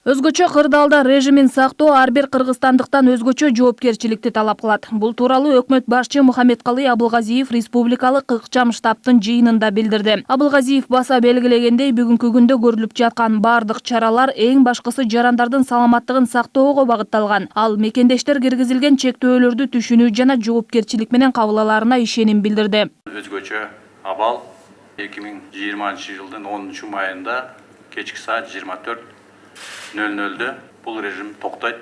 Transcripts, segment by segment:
Өзгөчө кырдаалда режимин сактоо ар бир кыргызстандыктан өзгөчө жоопкерчиликти талап кылат. Бул тууралуу өкмөт башчы Мухаммедкалый Абылгазиев республикалык ыкчам штабтын жыйынында билдирди. Абылгазиев баса белгилегендей, бүгүнкү күндө көрүлүп жаткан бардык чаралар эң башкысы жарандардын саламаттыгын сактоого багытталган. Ал мекендештер киргизилген чектөөлөрдү түшүнүү жана жоопкерчилик менен кабыл аларына ишеним билдирди. Өзгөчө абал 2020 жылдын 10 майында кечки саат 24:00 бул режим токтойт.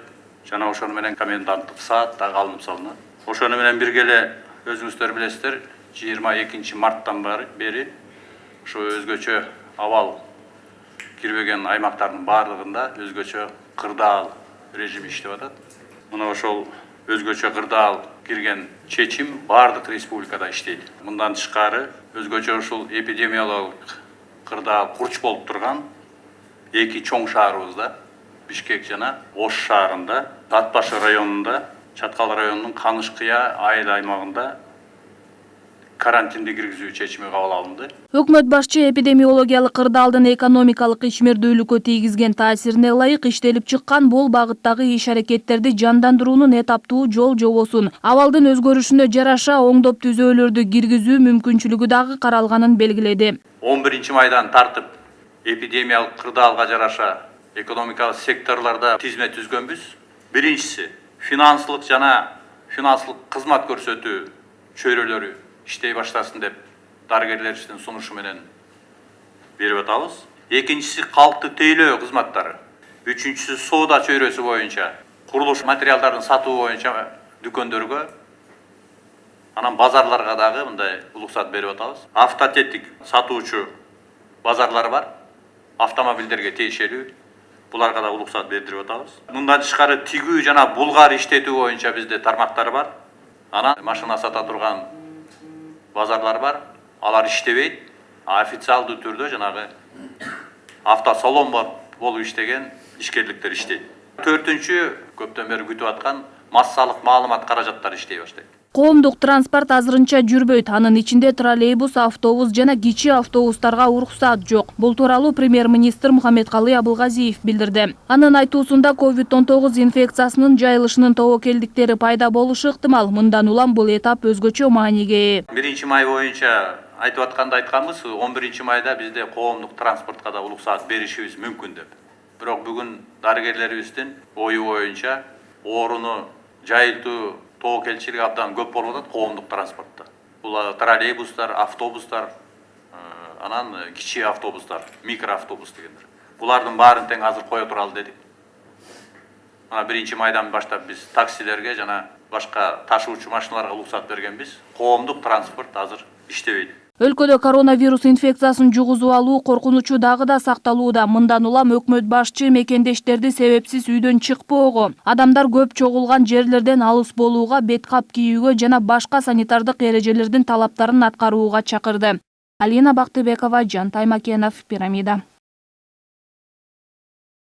Жана ошону менен коменданттык саат дагы алынып салынат. Ошону менен бирге эле өзүңүздөр билесиздер, 22 марттан бери ошо өзгөчө абал кирбеген аймактардын бардыгында өзгөчө кырдаал режими иштеп атат. Мына ошол өзгөчө кырдаал кирген чечим бардык республикада иштейт. Мындан тышкары өзгөчө ушул эпидемиологик кырдаал курч болуп турган эки чоң шаарыбызда, Бишкек жана Ош шаарында, Ат башы районунда, Чаткал районунун Канышкыя айыл аймагында карантинди киргизүү чечими кабыл алынды. Өкмөт башчы эпидемиологиялык кырдаалдын экономикалык ишмердүүлүккө тийгизген таасирине ылайык иштелип чыккан бул багыттагы иш-аракеттерди жандандыруунун этаптуу жол-жобосун абалдын өзгөрүшүнө жараша оңдоп түзөөлөрдү киргизүү мүмкүнчүлүгү дагы каралганын белгиледи. 11 майдан тартып эпидемиялык кырдаалга жараша экономикалык секторлордо тизме түзгөнбүз. Биринчиси финансылык жана финансылык кызмат көрсөтүү чөйрөлөрү иштей баштасын деп дарыгерлерибиздин сунушу менен берип атабыз. Экинчиси калкты тейлөө кызматтары. Үчүнчүсү соода чөйрөсү боюнча курулуш материалдарын сатуу боюнча дүкөндөргө, анан базарларга дагы мындай уруксат берип атабыз. Автотетик сатуучу базарлар бар. Автомобилдерге тиешелүү. Буларга да уруксат бердирип атабыз. Мындан тышкары тигүү жана булгар иштетүү боюнча бизде тармактар бар. Анан машина сата турган базарлар бар. Алар иштебейт. Официалдуу түрдө жанагы автосалон болуп иштеген ишкерликтер иштейт. Төртүнчү, көптөн бери күтүп аткан массалык маалымат каражаттары иштей баштайт. Коомдук транспорт азырынча жүрбөйт. Анын ичинде троллейбус, автобус жана кичи автобустарга уруксат жок. Бул тууралуу премьер-министр Мухаммедкалый Абылгазиев билдирди. Анын айтуусунда COVID-19 инфекциясынын жайылышынын тобокелдиктери пайда болушу ыктымал. Мындан улам бул этап өзгөчө мааниге ээ. 1 май боюнча айтып атканда айтканбыз, 11 майда бизде коомдук транспортко да уруксат беришибиз мүмкүн деп. Бирок бүгүн дарыгерлерибиздин ою боюнча орууну жайылтуу тобокелчилик абдан көп болуп атат коомдук транспортто. Бул троллейбустар, автобустар, анан кичи автобустар, микроавтобус дегендер. Булардын баарын тең азыр кое туралы дедик. Мына 1 майдан баштап биз таксилерге жана башка ташуучу машиналарга уруксат бергенбиз. Коомдук транспорт азыр иштебейт. Өлкөдө коронавирус инфекциясын жугузуп алуу коркунучу дагы да сакталууда. Мындан улам өкмөт башчы мекендештерди себепсиз үйдөн чыкпоого, адамдар көп чогулган жерлерден алыс болууга, бет кап кийүүгө жана башка санитардык эрежелердин талаптарын аткарууга чакырды. Алина Бактыбекова, Жан Таймакенов, Пирамида.